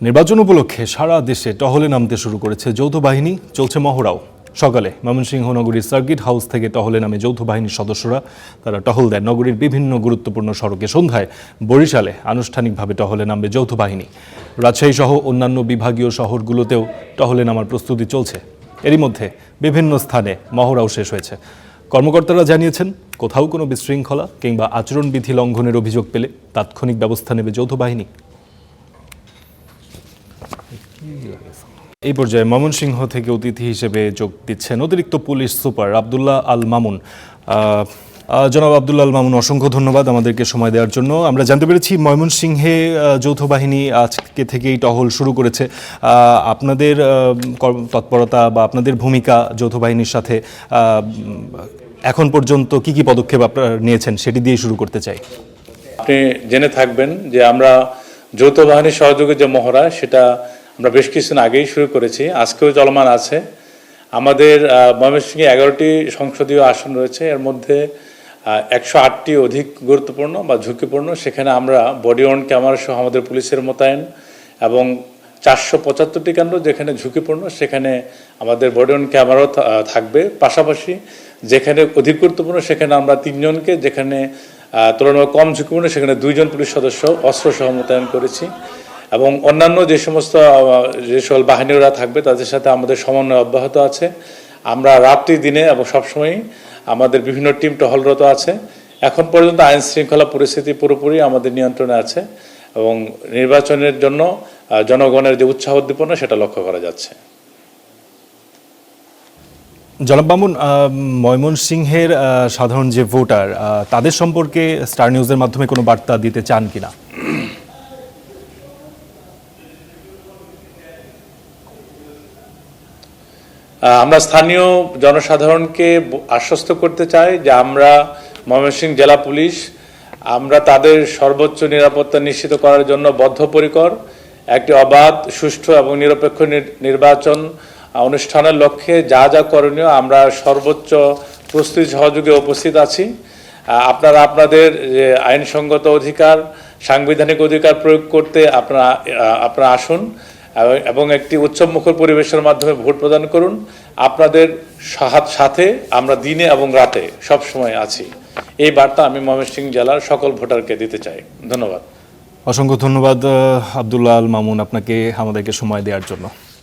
নির্বাচন উপলক্ষে সারা দেশে টহলে নামতে শুরু করেছে যৌথ বাহিনী, চলছে মহড়াও। সকালে ময়মনসিংহ নগরীর সার্কিট হাউস থেকে টহলে নামে যৌথ বাহিনীর সদস্যরা। তারা টহল দেন নগরীর বিভিন্ন গুরুত্বপূর্ণ সড়কে। সন্ধ্যায় বরিশালে আনুষ্ঠানিকভাবে টহলে নামবে যৌথ বাহিনী। রাজশাহী সহ অন্যান্য বিভাগীয় শহরগুলোতেও টহলে নামার প্রস্তুতি চলছে। এরই মধ্যে বিভিন্ন স্থানে মহড়াও শেষ হয়েছে। কর্মকর্তারা জানিয়েছেন, কোথাও কোনো বিশৃঙ্খলা কিংবা আচরণবিধি লঙ্ঘনের অভিযোগ পেলে তাৎক্ষণিক ব্যবস্থা নেবে যৌথ বাহিনী। এই পর্যায়ে ময়মনসিংহ থেকে অতিথি হিসেবে যোগ দিচ্ছেন অতিরিক্ত পুলিশ সুপার আব্দুল্লাহ আল মামুন। জনাব আব্দুল্লাহ আল মামুন, অসংখ্য ধন্যবাদ আমাদেরকে সময় দেওয়ার জন্য। আমরা জানতে পেরেছি ময়মনসিংহে যৌথ বাহিনী আজকে থেকেই টহল শুরু করেছে। আপনাদের তৎপরতা বা আপনাদের ভূমিকা যৌথ বাহিনীর সাথে এখন পর্যন্ত কি কি পদক্ষেপ আপনারা নিয়েছেন সেটি দিয়ে শুরু করতে চাই। আপনি জেনে থাকবেন যে আমরা যৌথ বাহিনীর সহযোগে যে মহড়া সেটা আমরা বেশ কিছুদিন আগেই শুরু করেছি, আজকেও চলমান আছে। আমাদের ময়মনসিংহে 11টি সংসদীয় আসন রয়েছে, এর মধ্যে 108টি অধিক গুরুত্বপূর্ণ বা ঝুঁকিপূর্ণ। সেখানে আমরা বডি অন ক্যামেরা সহ আমাদের পুলিশের মোতায়েন এবং 475টি কেন্দ্র যেখানে ঝুঁকিপূর্ণ সেখানে আমাদের বডি অন ক্যামেরাও থাকবে। পাশাপাশি যেখানে অধিক গুরুত্বপূর্ণ সেখানে আমরা 3 জনকে, যেখানে তুলনামূলক কম ঝুঁকিপূর্ণ সেখানে 2 জন পুলিশ সদস্য অস্ত্র সহ মোতায়েন করেছি। এবং অন্যান্য যে সকল বাহিনীরা থাকবে তাদের সাথে আমাদের সমন্বয় অব্যাহত আছে। আমরা রাত্রি দিনে এবং সবসময় আমাদের বিভিন্ন টিম টহলরত আছে। এখন পর্যন্ত আইন শৃঙ্খলা পরিস্থিতি পুরোপুরি আমাদের নিয়ন্ত্রণে আছে এবং নির্বাচনের জন্য জনগণের যে উৎসাহ উদ্দীপনা সেটা লক্ষ্য করা যাচ্ছে। জনাব মামুন, ময়মনসিংহের সাধারণ যে ভোটার তাদের সম্পর্কে স্টার নিউজের মাধ্যমে কোনো বার্তা দিতে চান কিনা? আমরা স্থানীয় জনসাধারণকে আশ্বস্ত করতে চাই যে আমরা ময়মনসিংহ জেলা পুলিশ আমরা তাদের সর্বোচ্চ নিরাপত্তা নিশ্চিত করার জন্য বদ্ধপরিকর। একটি অবাধ, সুষ্ঠু এবং নিরপেক্ষ নির্বাচন অনুষ্ঠানের লক্ষ্যে যা যা করণীয় আমরা সর্বোচ্চ প্রস্তুতি সহযোগে উপস্থিত আছি। আপনারা আপনাদের যে আইনসঙ্গত অধিকার, সাংবিধানিক অধিকার প্রয়োগ করতে আপনারা আসুন এবং একটি উৎসবমুখর পরিবেশের মাধ্যমে ভোট প্রদান করুন। আপনাদের সাথে আমরা দিনে এবং রাতে সব সময় আছি, এই বার্তা আমি ময়মনসিংহ জেলার সকল ভোটারকে দিতে চাই। ধন্যবাদ। অসংখ্য ধন্যবাদ আব্দুল্লাহ আল মামুন আপনাকে আমাদেরকে সময় দেওয়ার জন্য।